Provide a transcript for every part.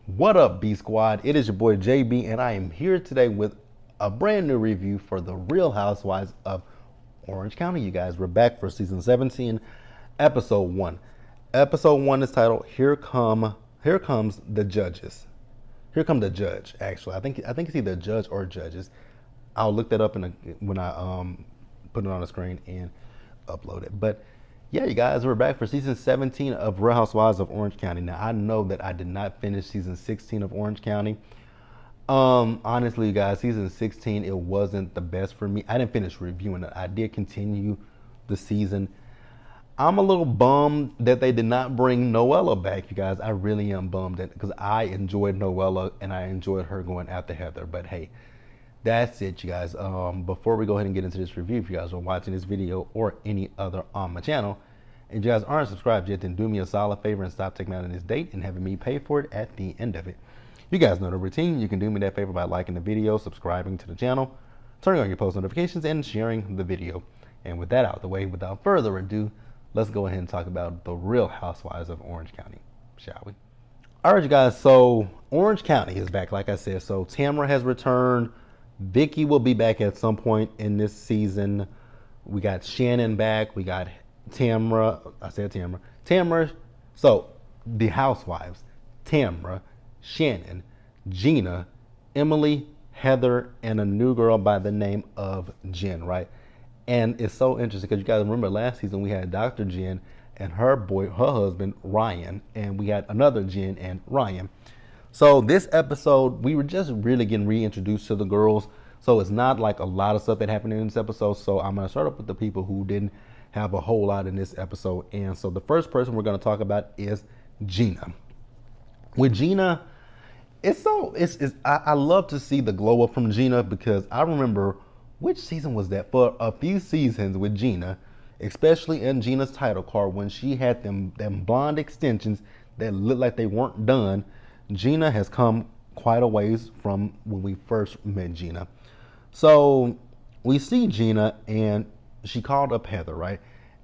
What up, B Squad? It is your boy JB, and I am here today with a brand new review for the Real Housewives of Orange County. You guys, we're back for season 17, episode 1. Episode 1 is titled Here Comes the Judges. Here come the judge. Actually, I think it's either judge or judges. I'll look that up when I put it on the screen and upload it. But yeah, you guys, we're back for season 17 of Real Housewives of Orange County. Now, I know that I did not finish season 16 of Orange County. Honestly, you guys, season 16, it wasn't the best for me. I didn't finish reviewing it. I did continue the season. I'm a little bummed that they did not bring Noella back, you guys. I really am bummed because I enjoyed Noella and I enjoyed her going after Heather. But hey, that's it, you guys. Before we go ahead and get into this review, if you guys are watching this video or any other on my channel, and you guys aren't subscribed yet, then do me a solid favor and stop taking me out on this date and having me pay for it at the end of it. You guys know the routine. You can do me that favor by liking the video, subscribing to the channel, turning on your post notifications, and sharing the video. And with that out of the way, without further ado, let's go ahead and talk about the Real Housewives of Orange County, shall we? All right, you guys, so Orange County is back, like I said. So Tamra has returned. Vicky will be back at some point in this season. We got Shannon back. We got Tamra. I said Tamra. Tamra. So the Housewives: Tamra, Shannon, Gina, Emily, Heather, and a new girl by the name of Jen, right? And it's so interesting because you guys remember last season we had Dr. Jen and her husband, Ryan, and we had another Jen and Ryan. So this episode, we were just really getting reintroduced to the girls. So it's not like a lot of stuff that happened in this episode. So I'm going to start up with the people who didn't have a whole lot in this episode. And so the first person we're going to talk about is Gina. With Gina, I love to see the glow up from Gina because I remember, which season was that? For a few seasons with Gina, especially in Gina's title card when she had them blonde extensions that looked like they weren't done. Gina has come quite a ways from when we first met Gina. So we see Gina and she called up Heather, right?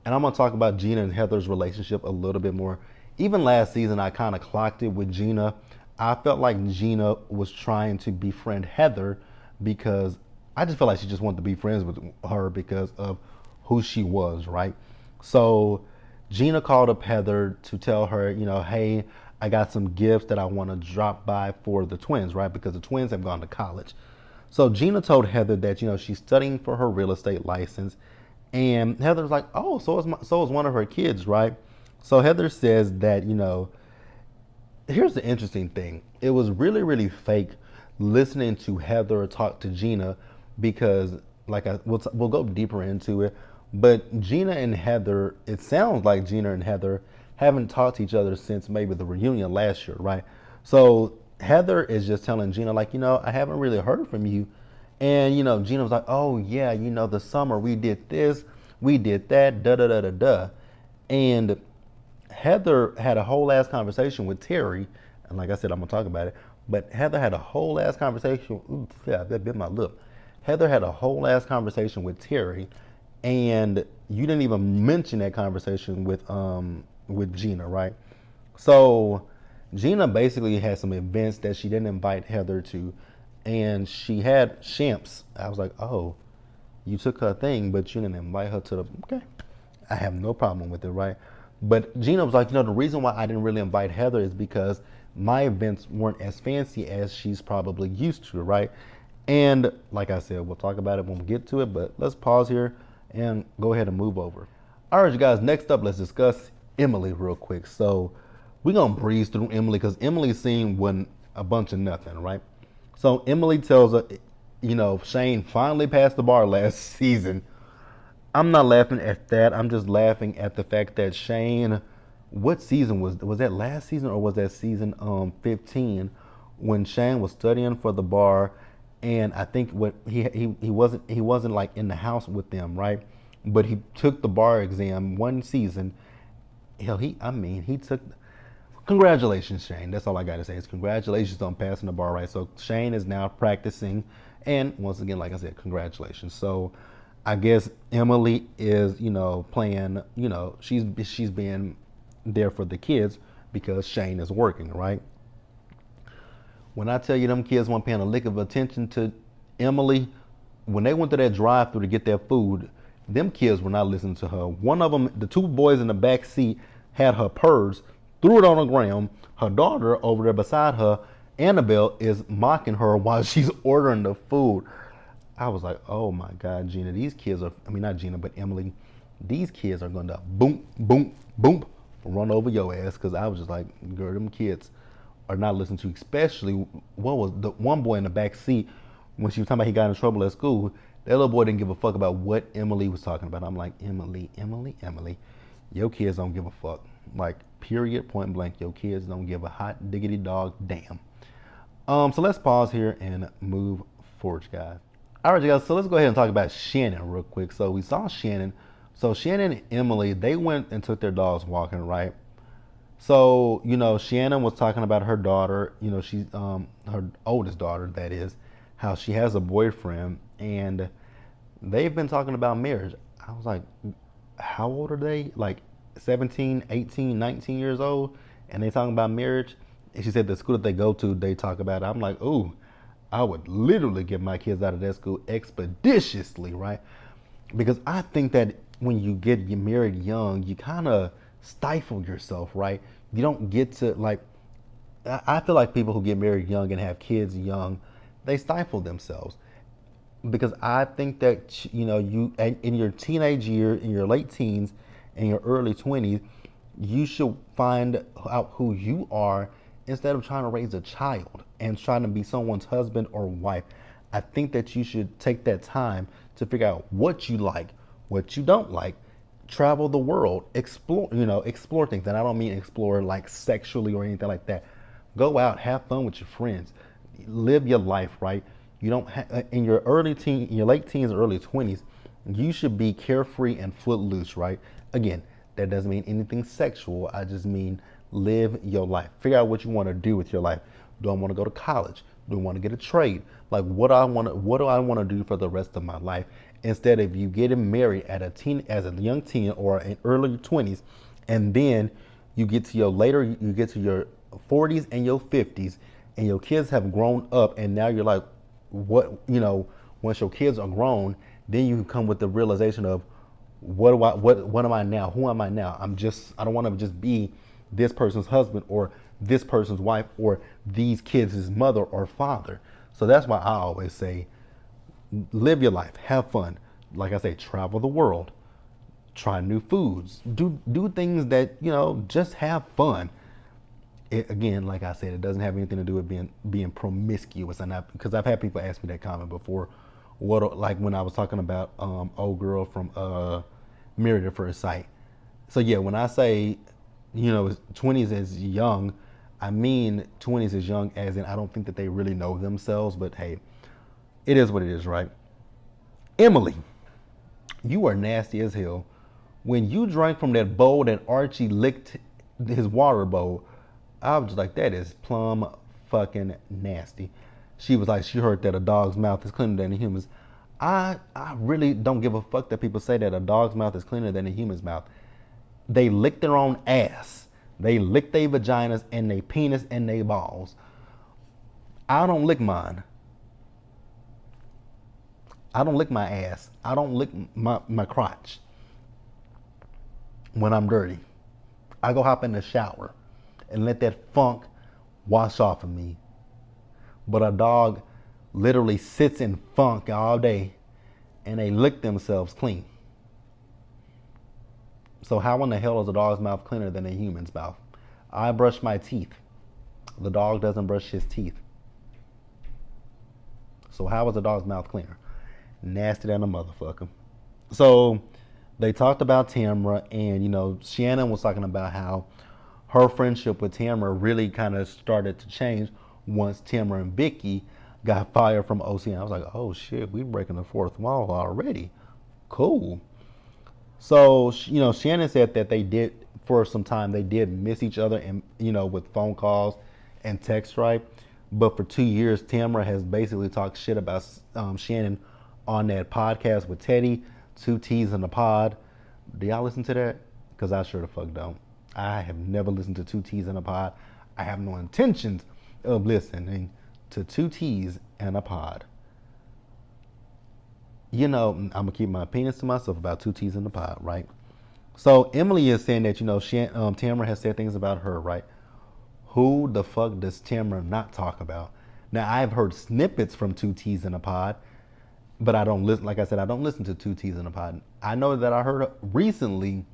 And I'm going to talk about Gina and Heather's relationship a little bit more. Even last season, I kind of clocked it with Gina. I felt like Gina was trying to befriend Heather because I just felt like she just wanted to be friends with her because of who she was, right? So Gina called up Heather to tell her, hey, I got some gifts that I want to drop by for the twins, right? Because the twins have gone to college. So Gina told Heather that, she's studying for her real estate license. And Heather's like, oh, so is one of her kids, right? So Heather says that, here's the interesting thing. It was really, really fake listening to Heather talk to Gina because, we'll go deeper into it. But Gina and Heather, it sounds like Gina and Heather haven't talked to each other since maybe the reunion last year, right? So Heather is just telling Gina, I haven't really heard from you. And, Gina was like, oh, yeah, the summer we did this, we did that, da da da da da. And Heather had a whole ass conversation with Terry. And like I said, I'm going to talk about it. But Heather had a whole ass conversation. Oops, yeah, that bit my lip. Heather had a whole ass conversation with Terry. And you didn't even mention that conversation with Gina, right? So Gina basically had some events that she didn't invite Heather to, and she had Shamps. I was like, oh, you took her thing, but you didn't invite her to the, okay. I have no problem with it, right? But Gina was like, the reason why I didn't really invite Heather is because my events weren't as fancy as she's probably used to, right? And like I said, we'll talk about it when we get to it, but let's pause here and go ahead and move over. All right, you guys, next up, let's discuss Emily real quick. So we're going to breeze through Emily because Emily's scene wasn't a bunch of nothing, right? So Emily tells her, Shane finally passed the bar last season. I'm not laughing at that. I'm just laughing at the fact that Shane, what season was that last season or was that season 15 when Shane was studying for the bar? And I think what he wasn't like in the house with them, right? But he took the bar exam one season. Hell, he took. Congratulations, Shane. That's all I got to say is congratulations on passing the bar, right? So Shane is now practicing, and once again, like I said, congratulations. So I guess Emily is, playing. She's being there for the kids because Shane is working, right? When I tell you them kids weren't paying a lick of attention to Emily, when they went to that drive-through to get their food, them kids were not listening to her. One of them, the two boys in the back seat, had her purse, threw it on the ground. Her daughter over there beside her, Annabelle, is mocking her while she's ordering the food. I was like, oh my God, Gina, these kids are, I mean, not Gina, but Emily, these kids are going to boom, boom, boom, run over your ass. Because I was just like, girl, them kids are not listening to you. Especially, what was the one boy in the back seat when she was talking about he got in trouble at school? That little boy didn't give a fuck about what Emily was talking about. I'm like, Emily, your kids don't give a fuck. Like, period, point blank, your kids don't give a hot diggity dog damn. So let's pause here and move forward, guys. All right, you guys, so let's go ahead and talk about Shannon real quick. So we saw Shannon. So Shannon and Emily, they went and took their dogs walking, right? So, Shannon was talking about her daughter, she's her oldest daughter, that is, how she has a boyfriend, and they've been talking about marriage. I was like, how old are they? Like 17, 18, 19 years old, and they talking about marriage. And she said the school that they go to, they talk about it. I'm like, ooh, I would literally get my kids out of that school expeditiously, right? Because I think that when you get married young, you kind of stifle yourself, right? You don't get to, like, I feel like people who get married young and have kids young, they stifle themselves. Because I think that, you in your teenage year, in your late teens, in your early 20s, you should find out who you are instead of trying to raise a child and trying to be someone's husband or wife. I think that you should take that time to figure out what you like, what you don't like, travel the world, explore things. And I don't mean explore like sexually or anything like that. Go out, have fun with your friends, live your life, right? You don't in your in your late teens, early 20s, you should be carefree and footloose, right? Again, that doesn't mean anything sexual. I just mean live your life. Figure out what you want to do with your life. Do I want to go to college? Do I want to get a trade? Like, what do I want to do for the rest of my life? Instead of you getting married at as a young teen or in early 20s, and then you get to your 40s and your 50s, and your kids have grown up, and now you're like, once your kids are grown, then you can come with the realization of what am I now? Who am I now? I don't want to just be this person's husband or this person's wife or these kids' mother or father. So that's why I always say, live your life, have fun. Like I say, travel the world, try new foods, do things that, just have fun. Again, like I said, it doesn't have anything to do with being promiscuous. And because I've had people ask me that comment before, like when I was talking about old girl from Married at First Sight. So yeah, when I say 20s is young, I mean 20s is young as in I don't think that they really know themselves, but hey, it is what it is, right? Emily, you are nasty as hell. When you drank from that bowl that Archie licked his water bowl, I was just like, that is plumb fucking nasty. She was like, she heard that a dog's mouth is cleaner than a human's. I really don't give a fuck that people say that a dog's mouth is cleaner than a human's mouth. They lick their own ass. They lick their vaginas and their penis and their balls. I don't lick mine. I don't lick my ass. I don't lick my crotch when I'm dirty. I go hop in the shower and let that funk wash off of me. But a dog literally sits in funk all day and they lick themselves clean. So how in the hell is a dog's mouth cleaner than a human's mouth? I brush my teeth. The dog doesn't brush his teeth. So how is a dog's mouth cleaner? Nasty than a motherfucker. So they talked about Tamra, and Shannon was talking about how her friendship with Tamra really kind of started to change once Tamra and Vicky got fired from OCN. I was like, oh shit, we breaking the fourth wall already. Cool. So, Shannon said that they did, for some time, they did miss each other and, with phone calls and text, right? But for 2 years, Tamra has basically talked shit about Shannon on that podcast with Teddy, 2 T's in the pod. Do y'all listen to that? Because I sure the fuck don't. I have never listened to 2 T's in a pod. I have no intentions of listening to two T's and a pod. You know, I'm gonna keep my opinions to myself about two T's in the pod, right? So Emily is saying that Tamara has said things about her, right? Who the fuck does Tamara not talk about? Now I've heard snippets from two T's in a pod, but I don't listen. Like I said, I don't listen to two T's in a pod. I know that I heard her recently.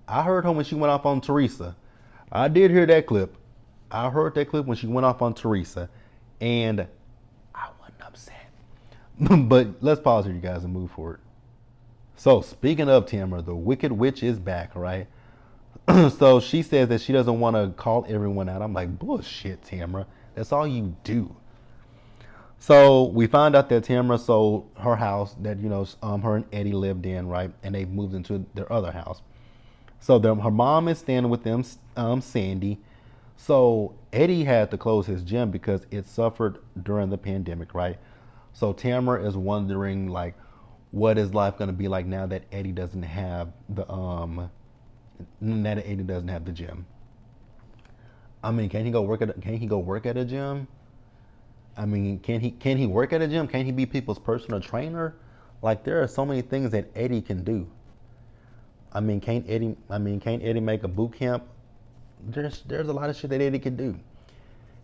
I heard her when she went off on Teresa. I did hear that clip. I heard that clip when she went off on Teresa, and I wasn't upset. But let's pause here, you guys, and move forward. So speaking of Tamara, the Wicked Witch is back, right? So she says that she doesn't want to call everyone out. I'm like, bullshit, Tamara. That's all you do. So we found out that Tamara sold her house that her and Eddie lived in, right? And they moved into their other house. So her mom is staying with them, Sandy. So Eddie had to close his gym because it suffered during the pandemic, right? So Tamara is wondering, like, what is life going to be like now that Eddie doesn't have the gym? I mean, can he go work at a gym? I mean, can he work at a gym? Can he be people's personal trainer? Like, there are so many things that Eddie can do. I mean, can't Eddie make a boot camp? There's a lot of shit that Eddie can do.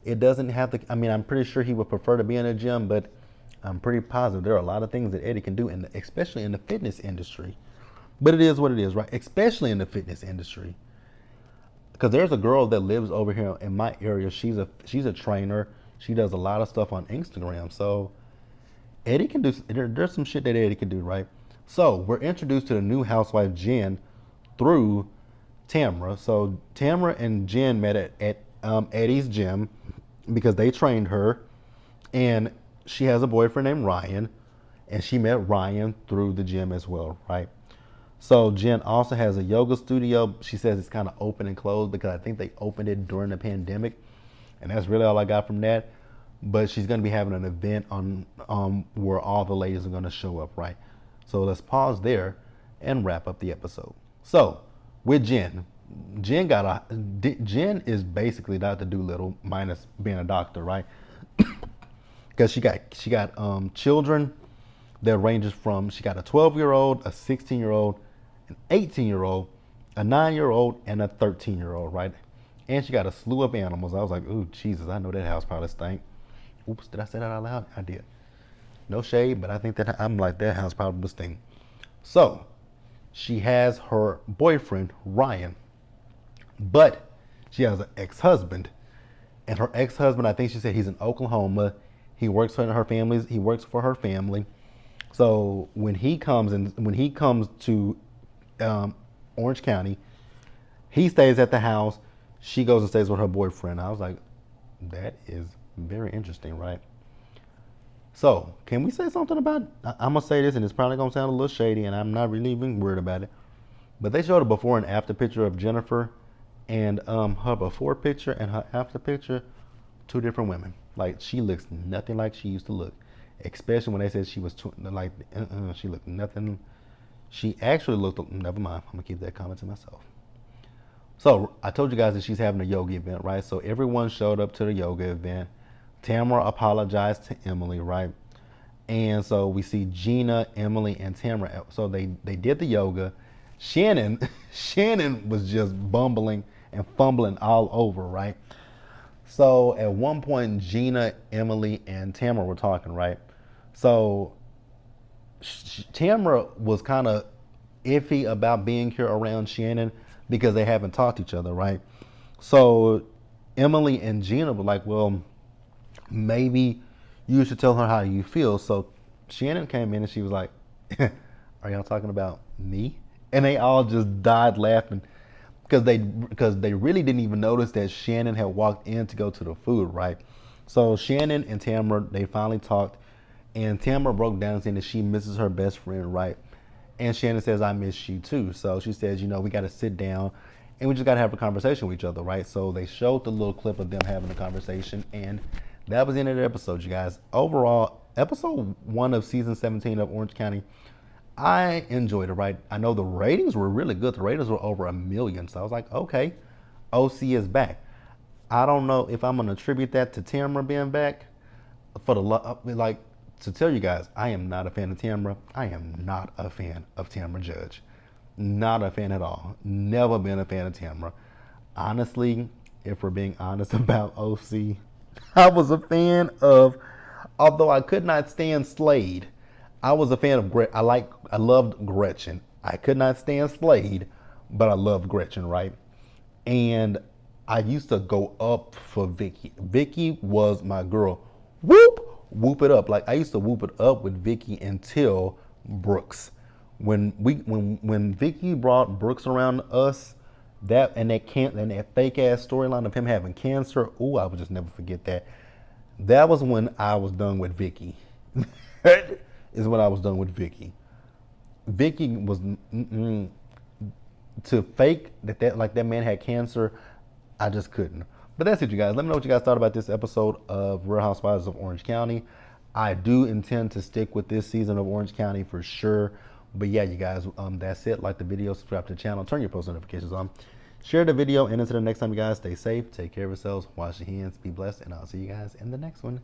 It doesn't have to. I mean, I'm pretty sure he would prefer to be in a gym, but I'm pretty positive there are a lot of things that Eddie can do, especially in the fitness industry. But it is what it is, right? Especially in the fitness industry. Because there's a girl that lives over here in my area. She's a trainer. She does a lot of stuff on Instagram. So Eddie can do. There's some shit that Eddie can do, right? So we're introduced to the new housewife Jen through Tamara. So Tamara and Jen met at Eddie's gym because they trained her, and she has a boyfriend named Ryan, and she met Ryan through the gym as well, right? So Jen also has a yoga studio. She says it's kind of open and closed because I think they opened it during the pandemic, and that's really all I got from that. But she's going to be having an event on where all the ladies are going to show up, right? So let's pause there and wrap up the episode. So with Jen is basically Dr. Doolittle minus being a doctor, right? Because she got children that ranges from, she got a 12-year-old, a 16-year-old, an 18-year-old, a 9-year-old, and a 13-year-old, right? And she got a slew of animals. I was like, ooh, Jesus, I know that house probably stank. Oops, did I say that out loud? I did. No shade, but I think that I'm like, that house probably stink. So she has her boyfriend, Ryan, but she has an ex-husband. And her ex-husband, I think she said he's in Oklahoma. He works for her family. So when he comes to Orange County, he stays at the house. She goes and stays with her boyfriend. I was like, that is very interesting, right? So can we say something about? I'm gonna say this, and it's probably gonna sound a little shady, and I'm not really even worried about it. But they showed a before and after picture of Jennifer, and her before picture and her after picture, two different women. Like, she looks nothing like she used to look, especially when they said she was she looked nothing. She actually looked. Never mind. I'm gonna keep that comment to myself. So I told you guys that she's having a yoga event, right? So everyone showed up to the yoga event. Tamara apologized to Emily, right? And so we see Gina, Emily, and Tamara. So they did the yoga. Shannon was just bumbling and fumbling all over, right? So at one point, Gina, Emily, and Tamara were talking, right? So Tamara was kind of iffy about being here around Shannon because they haven't talked to each other, right? So Emily and Gina were like, well, maybe you should tell her how you feel. So Shannon came in and she was like, are y'all talking about me? And they all just died laughing because they really didn't even notice that Shannon had walked in to go to the food, right? So Shannon and Tamara, they finally talked, and Tamara broke down saying that she misses her best friend, right? And Shannon says, I miss you too. So she says, we got to sit down and we just got to have a conversation with each other, right? So they showed the little clip of them having a conversation, and that was the end of the episode, you guys. Overall, episode 1 of season 17 of Orange County, I enjoyed it, right? I know the ratings were really good. The ratings were over 1 million. So I was like, okay, OC is back. I don't know if I'm going to attribute that to Tamara being back. for the like to tell you guys, I am not a fan of Tamra. I am not a fan of Tamra Judge. Not a fan at all. Never been a fan of Tamra. Honestly, if we're being honest about OC, I was a fan of, although I could not stand Slade, I was a fan of I loved Gretchen. I could not stand Slade, but I loved Gretchen, right? And I used to go up for Vicky. Vicky was my girl. Whoop, whoop it up. Like I used to whoop it up with Vicky until Brooks. When Vicky brought Brooks around us, that fake ass storyline of him having cancer. Ooh, I would just never forget that. That was when I was done with Vicky. Is when I was done with Vicky. Vicky was to fake that like that man had cancer. I just couldn't. But that's it, you guys. Let me know what you guys thought about this episode of Real Housewives of Orange County. I do intend to stick with this season of Orange County for sure. But yeah, you guys, that's it. Like the video, subscribe to the channel, turn your post notifications on. Share the video, and until the next time, you guys, stay safe, take care of yourselves, wash your hands, be blessed, and I'll see you guys in the next one.